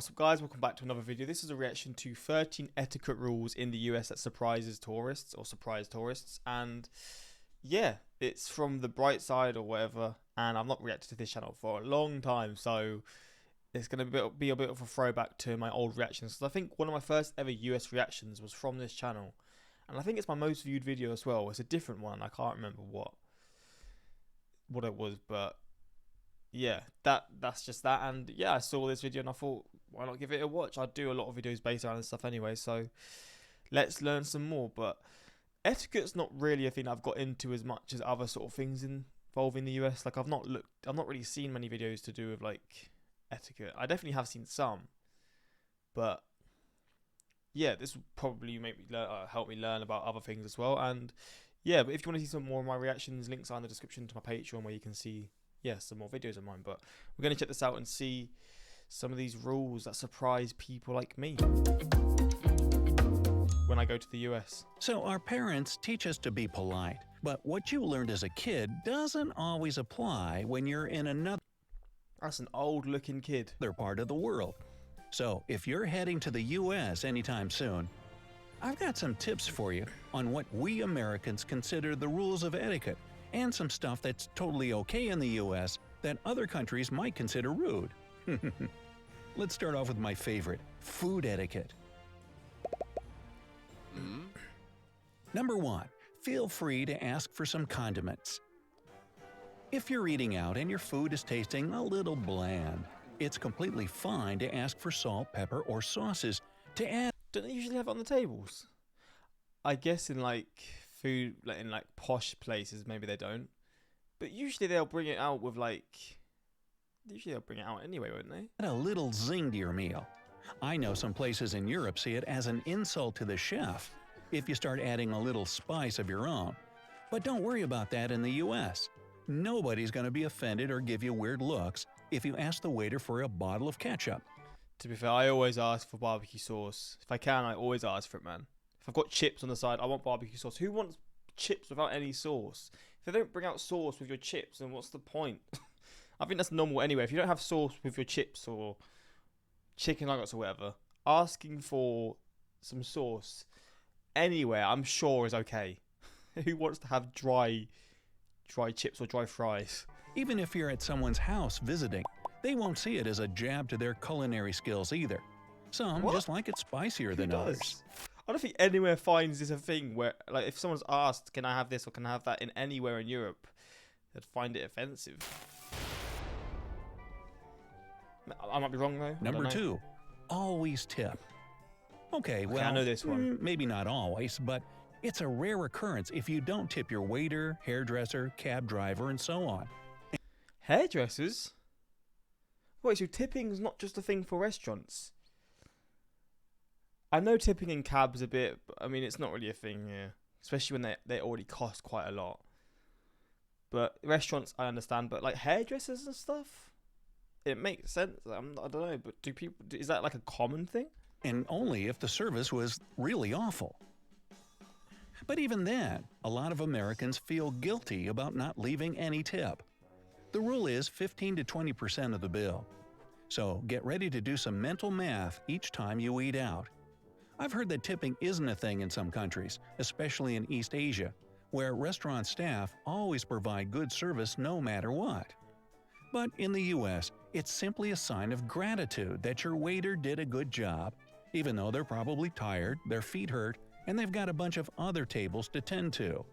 What's up guys, welcome back to another video. This is a reaction to 13 etiquette rules in the US that surprises tourists or surprise tourists, and yeah, it's from the Bright side or whatever, and I've not reacted to this channel for a long time, so it's going to be a bit of a throwback to my old reactions, because I think one of my first ever US reactions was from this channel, and I think it's my most viewed video as well. It's a different one, I can't remember what it was, but yeah, that's just that. And yeah, I saw this video and I thought, why not give it a watch? I do a lot of videos based around this stuff anyway, so let's learn some more. But etiquette's not really a thing I've got into as much as other sort of things involving the US. Like I've not really seen many videos to do with like etiquette. I definitely have seen some, but yeah, this will probably make me help me learn about other things as well. And yeah, but if you want to see some more of my reactions, links are in the description to my Patreon where you can see some more videos of mine. But we're going to check this out and see some of these rules that surprise people like me when I go to the US. So our parents teach us to be polite, but what you learned as a kid doesn't always apply when you're in another That's an old looking kid. part of the world. So if you're heading to the US anytime soon, I've got some tips for you on what we Americans consider the rules of etiquette, and some stuff that's totally okay in the US that other countries might consider rude. Let's start off with my favorite, food etiquette. Number 1. Feel free to ask for some condiments. If you're eating out and your food is tasting a little bland, it's completely fine to ask for salt, pepper, or sauces to add. Don't they usually have it on the tables? I guess in like food, like in like posh places, maybe they don't. But usually they'll bring it out with like. Usually they'll bring it out anyway, won't they? Add a little zing to your meal. I know some places in Europe see it as an insult to the chef if you start adding a little spice of your own. But don't worry about that in the US. Nobody's going to be offended or give you weird looks if you ask the waiter for a bottle of ketchup. To be fair, I always ask for barbecue sauce. If I can, I always ask for it, man. If I've got chips on the side, I want barbecue sauce. Who wants chips without any sauce? If they don't bring out sauce with your chips, then what's the point? I think that's normal anyway. If you don't have sauce with your chips or chicken nuggets or whatever, asking for some sauce anywhere, I'm sure, is okay. Who wants to have dry chips or dry fries? Even if you're at someone's house visiting, they won't see it as a jab to their culinary skills either. Some just like it spicier than others. I don't think anywhere finds this a thing where, like, if someone's asked, can I have this or can I have that in anywhere in Europe, they'd find it offensive. I might be wrong though. Number 2, always tip. Okay, well, I know this one. Maybe not always, but it's a rare occurrence if you don't tip your waiter, hairdresser, cab driver, and so on. Hairdressers? Wait, so tipping's not just a thing for restaurants? I know tipping in cabs a bit, but I mean, it's not really a thing here. Especially when they already cost quite a lot. But restaurants, I understand, but like hairdressers and stuff? It makes sense. I don't know, but is that like a common thing? And only if the service was really awful. But even then, a lot of Americans feel guilty about not leaving any tip. The rule is 15 to 20% of the bill. So get ready to do some mental math each time you eat out. I've heard that tipping isn't a thing in some countries, especially in East Asia, where restaurant staff always provide good service no matter what. But in the US, it's simply a sign of gratitude that your waiter did a good job, even though they're probably tired, their feet hurt, and they've got a bunch of other tables to tend to.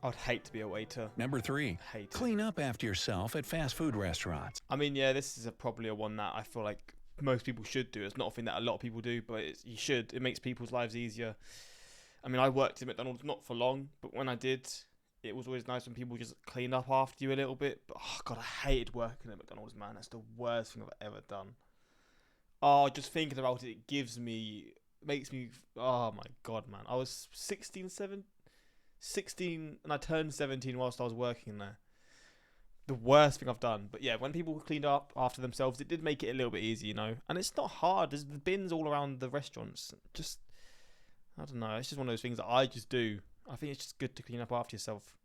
I'd hate to be a waiter. Number 3, clean up after yourself at fast food restaurants. I mean, yeah, this is probably a one that I feel like most people should do. It's not a thing that a lot of people do, but you should. It makes people's lives easier. I mean, I worked at McDonald's not for long, but when I did, it was always nice when people just clean up after you a little bit. But oh god, I hated working at McDonald's, man. That's the worst thing I've ever done. Oh, just thinking about it, makes me, oh my god, man. I was 16 and I turned 17 whilst I was working there. The worst thing I've done. But yeah, when people cleaned up after themselves, it did make it a little bit easier, you know. And it's not hard. There's the bins all around the restaurants. Just, I don't know. It's just one of those things that I just do. I think it's just good to clean up after yourself.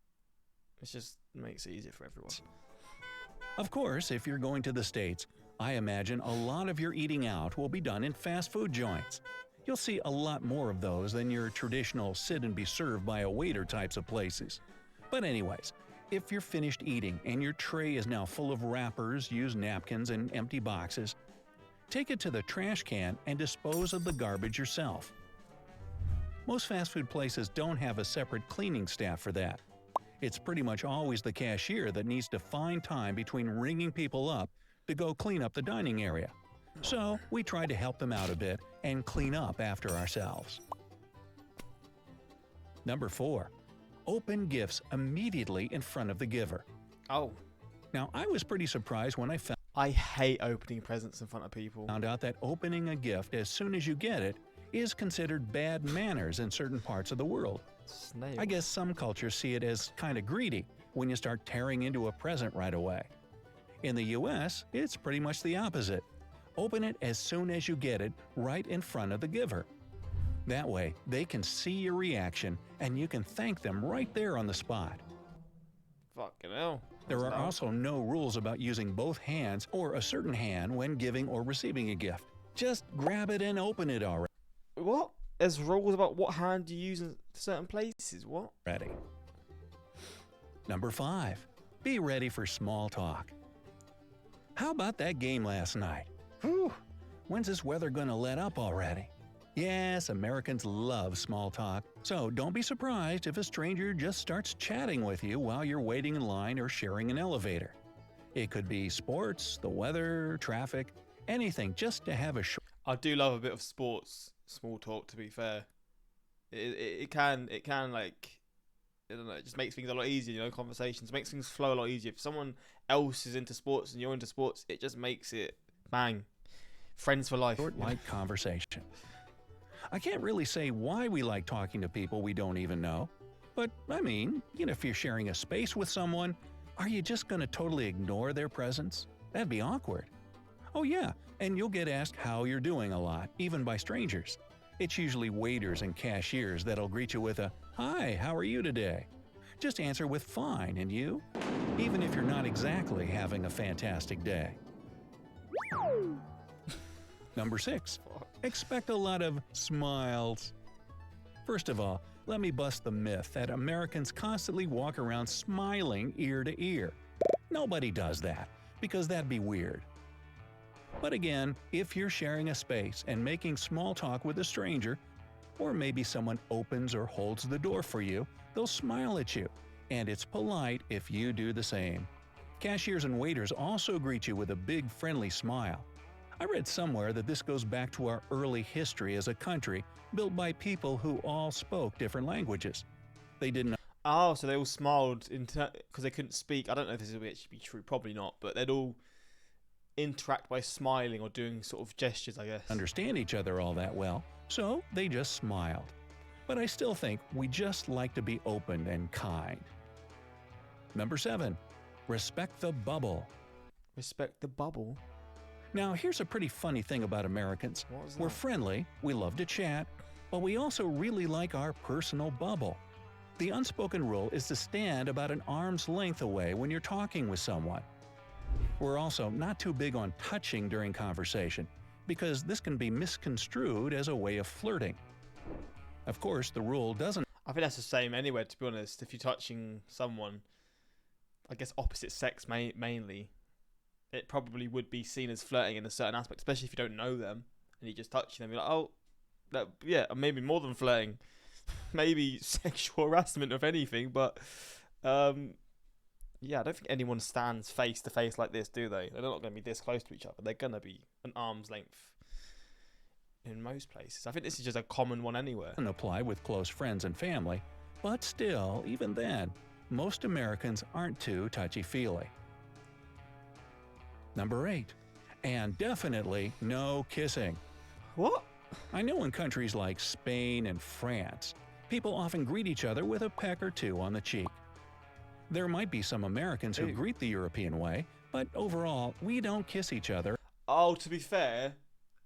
It just makes it easier for everyone. Of course, if you're going to the States, I imagine a lot of your eating out will be done in fast food joints. You'll see a lot more of those than your traditional sit and be served by a waiter types of places. But anyways, if you're finished eating and your tray is now full of wrappers, used napkins, and empty boxes, take it to the trash can and dispose of the garbage yourself. Most fast food places don't have a separate cleaning staff for that. It's pretty much always the cashier that needs to find time between ringing people up to go clean up the dining area. So we try to help them out a bit and clean up after ourselves. Number 4. Open gifts immediately in front of the giver. Oh, Now, I was pretty surprised when I I hate opening presents in front of people. found out that opening a gift as soon as you get it is considered bad manners in certain parts of the world. Snail. I guess some cultures see it as kind of greedy when you start tearing into a present right away. In the US, it's pretty much the opposite. Open it as soon as you get it, right in front of the giver. That way, they can see your reaction and you can thank them right there on the spot. Fucking hell. There are That's also no rules about using both hands or a certain hand when giving or receiving a gift. Just grab it and open it already. What? There's rules about what hand you use in certain places. What? Number 5. Be ready for small talk. How about that game last night? Whew, when's this weather gonna let up already? Yes, Americans love small talk, so don't be surprised if a stranger just starts chatting with you while you're waiting in line or sharing an elevator. It could be sports, the weather, traffic, anything just to have a short I do love a bit of sports small talk. To be fair, it can like, I don't know, it just makes things a lot easier. You know, conversations makes things flow a lot easier. If someone else is into sports and you're into sports, it just makes it bang, friends for life. light conversation. I can't really say why we like talking to people we don't even know, but I mean, if you're sharing a space with someone, are you just going to totally ignore their presence? That'd be awkward. Oh yeah, and you'll get asked how you're doing a lot, even by strangers. It's usually waiters and cashiers that'll greet you with a, "Hi, how are you today?" Just answer with "Fine, and you?" Even if you're not exactly having a fantastic day. Number 6. Expect a lot of smiles. First of all, let me bust the myth that Americans constantly walk around smiling ear to ear. Nobody does that, because that'd be weird. But again, if you're sharing a space and making small talk with a stranger, or maybe someone opens or holds the door for you, they'll smile at you, and it's polite if you do the same. Cashiers and waiters also greet you with a big friendly smile. I read somewhere that this goes back to our early history as a country built by people who all spoke different languages. They didn't Oh, so they all smiled because they couldn't speak. I don't know if this will actually be true. Probably not. But they'd all interact by smiling or doing sort of gestures, I guess. understand each other all that well, so they just smiled. But I still think we just like to be open and kind. Number 7. Respect the bubble. Respect the bubble. Now, here's a pretty funny thing about Americans. What was We're that? friendly, we love to chat, but we also really like our personal bubble. The unspoken rule is to stand about an arm's length away when you're talking with someone. We're also not too big on touching during conversation, because this can be misconstrued as a way of flirting. Of course, the rule doesn't I think that's the same anywhere, to be honest. If you're touching someone, I guess opposite sex mainly, it probably would be seen as flirting in a certain aspect, especially if you don't know them and you're just touching them. You're like, oh, yeah, maybe more than flirting, maybe sexual harassment, if anything. But yeah, I don't think anyone stands face to face like this, do they? They're not going to be this close to each other. They're going to be an arm's length in most places. I think this is just a common one anywhere. apply with close friends and family, but still, even then, most Americans aren't too touchy-feely. Number 8. And definitely no kissing. What? I know in countries like Spain and France, people often greet each other with a peck or two on the cheek. There might be some Americans who Ew. greet the European way, but overall, we don't kiss each other. Oh, to be fair,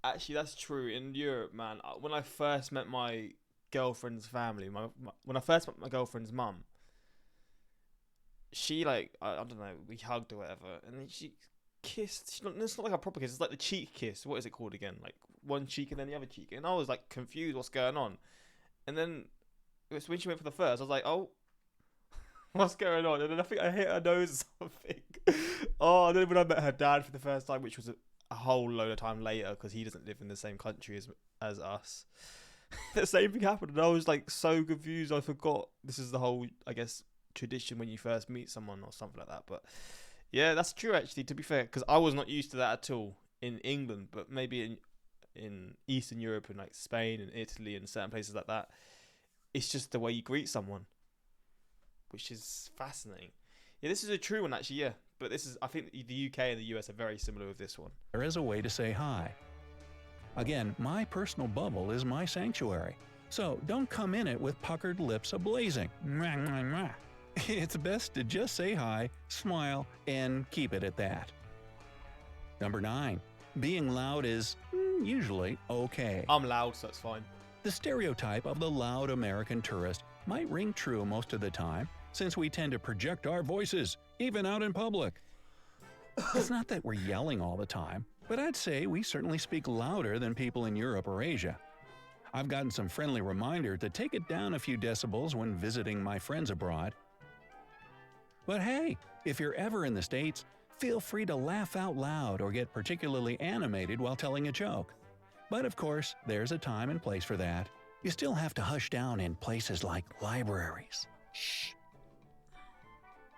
actually, that's true. In Europe, man, when I first met my girlfriend's family, when I first met my girlfriend's mum, she, like, I don't know, we hugged or whatever, and then she kissed. It's not like a proper kiss. It's like the cheek kiss. What is it called again? Like one cheek and then the other cheek. And I was like confused. What's going on? And then it was when she went for the first. I was like, oh, what's going on? And then I think I hit her nose or something. Oh, and then when I met her dad for the first time, which was a whole load of time later because he doesn't live in the same country as us. The same thing happened, and I was like so confused. I forgot this is the whole, I guess, tradition when you first meet someone or something like that. But yeah, that's true actually. To be fair, because I was not used to that at all in England, but maybe in Eastern Europe and like Spain and Italy and certain places like that, it's just the way you greet someone, which is fascinating. Yeah, this is a true one actually. Yeah, but this is, I think the UK and the US are very similar with this one. There is a way to say hi. Again, my personal bubble is my sanctuary, so don't come in it with puckered lips ablazing. Mwah, mwah, mwah. It's best to just say hi, smile, and keep it at that. Number 9. Being loud is usually okay. I'm loud, so it's fine. The stereotype of the loud American tourist might ring true most of the time, since we tend to project our voices, even out in public. It's not that we're yelling all the time, but I'd say we certainly speak louder than people in Europe or Asia. I've gotten some friendly reminder to take it down a few decibels when visiting my friends abroad. But hey, if you're ever in the States, feel free to laugh out loud or get particularly animated while telling a joke. But of course, there's a time and place for that. You still have to hush down in places like libraries. Shh.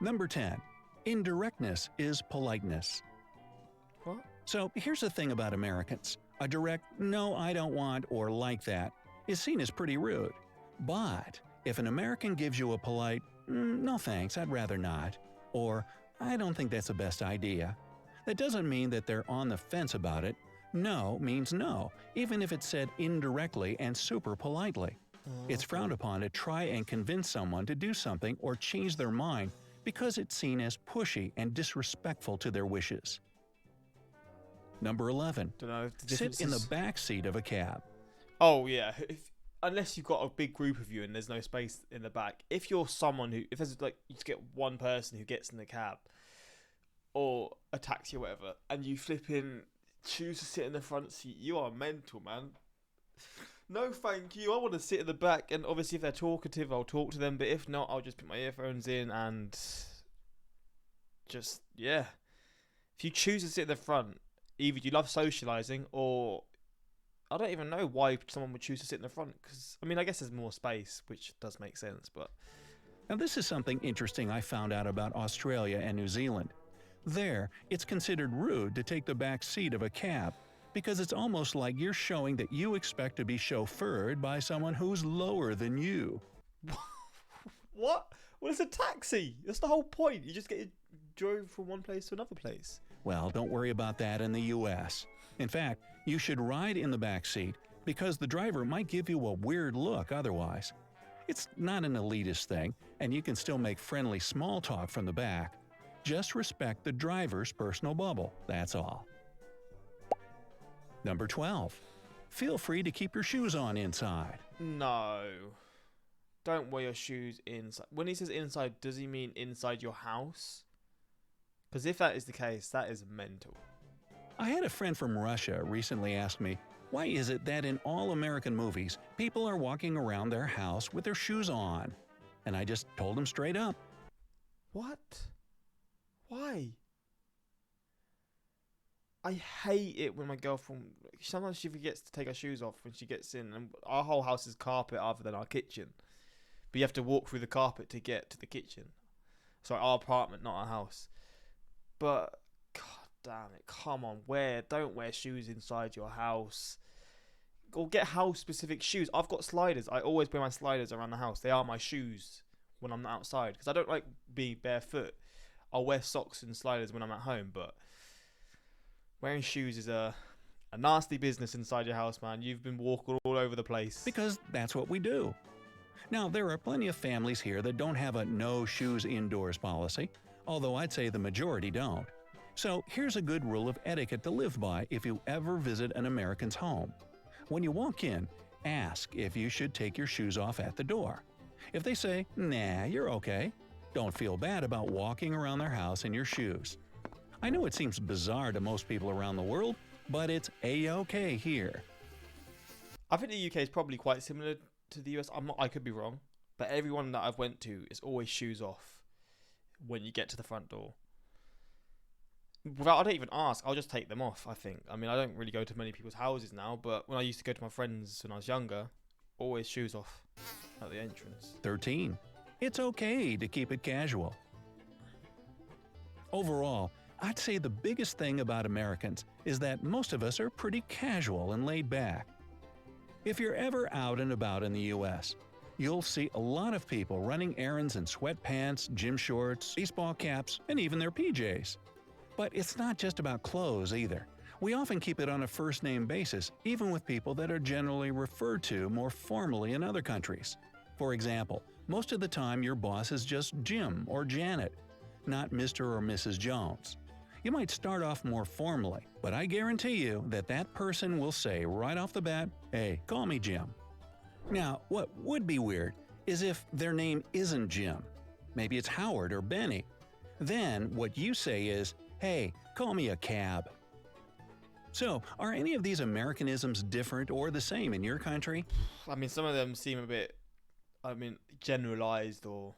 Number 10. Indirectness is politeness. What? So here's the thing about Americans. A direct, no, I don't want, or like that, is seen as pretty rude. But if an American gives you a polite, no thanks, I'd rather not, or I don't think that's the best idea, that doesn't mean that they're on the fence about it. No means no, even if it's said indirectly and super politely. It's frowned upon to try and convince someone to do something or change their mind because it's seen as pushy and disrespectful to their wishes. Number 11. Don't know. Sit in the back seat of a cab. Oh yeah, unless you've got a big group of you and there's no space in the back. If you're someone if there's like, you just get one person who gets in the cab or a taxi or whatever, and you choose to sit in the front seat, you are mental, man. No thank you, I want to sit in the back, and obviously if they're talkative I'll talk to them, but if not I'll just put my earphones in and just, yeah. If you choose to sit in the front, either you love socialising or I don't even know why someone would choose to sit in the front, because I mean I guess there's more space, which does make sense, but... Now this is something interesting I found out about Australia and New Zealand. There, it's considered rude to take the back seat of a cab because it's almost like you're showing that you expect to be chauffeured by someone who's lower than you. What? Well, it's a taxi. That's the whole point. You just get drove from one place to another place. Well, don't worry about that in the US. In fact, you should ride in the back seat because the driver might give you a weird look otherwise. It's not an elitist thing, and you can still make friendly small talk from the back. Just respect the driver's personal bubble, that's all. Number 12. Feel free to keep your shoes on inside. No. Don't wear your shoes inside. When he says inside, does he mean inside your house? Because if that is the case, that is mental. I had a friend from Russia recently ask me, why is it that in all American movies, people are walking around their house with their shoes on? And I just told him straight up. What? Why? I hate it when my girlfriend, sometimes she forgets to take her shoes off when she gets in, and our whole house is carpet other than our kitchen. But you have to walk through the carpet to get to the kitchen. Sorry, our apartment, not our house. But, god damn it, come on, don't wear shoes inside your house. Or get house-specific shoes. I've got sliders. I always wear my sliders around the house. They are my shoes when I'm not outside, because I don't like being barefoot. I'll wear socks and sliders when I'm at home, but wearing shoes is a nasty business inside your house, man. You've been walking all over the place. Because that's what we do. Now, there are plenty of families here that don't have a no shoes indoors policy, although I'd say the majority don't. So here's a good rule of etiquette to live by if you ever visit an American's home. When you walk in, ask if you should take your shoes off at the door. If they say, nah, you're okay, don't feel bad about walking around their house in your shoes. I know it seems bizarre to most people around the world, but it's A-OK here. I think the UK is probably quite similar to the US. I could be wrong, but everyone that I've went to is always shoes off when you get to the front door. I don't even ask. I'll just take them off, I think. I mean, I don't really go to many people's houses now, but when I used to go to my friends when I was younger, always shoes off at the entrance. 13. It's okay to keep it casual. Overall, I'd say the biggest thing about Americans is that most of us are pretty casual and laid back. If you're ever out and about in the US, you'll see a lot of people running errands in sweatpants, gym shorts, baseball caps, and even their PJs. But it's not just about clothes either. We often keep it on a first-name basis, even with people that are generally referred to more formally in other countries. For example, most of the time your boss is just Jim or Janet, not Mr. or Mrs. Jones. You might start off more formally, but I guarantee you that that person will say right off the bat, "Hey, call me Jim." Now, what would be weird is if their name isn't Jim. Maybe it's Howard or Benny. Then what you say is, "Hey, call me a cab." So, are any of these Americanisms different or the same in your country? I mean, some of them seem a bit, generalized or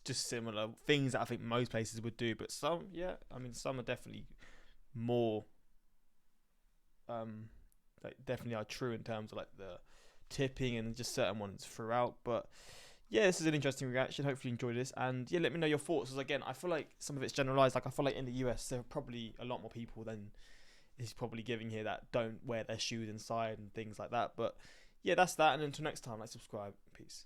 just similar things that I think most places would do. But some, some are definitely more, definitely are true in terms of like the tipping and just certain ones throughout. But yeah, this is an interesting reaction. Hopefully you enjoyed this, and yeah, let me know your thoughts. Because again, I feel like some of it's generalized. Like I feel like in the US there are probably a lot more people than is probably giving here that don't wear their shoes inside and things like that. But yeah, that's that. And until next time, like, subscribe. Peace.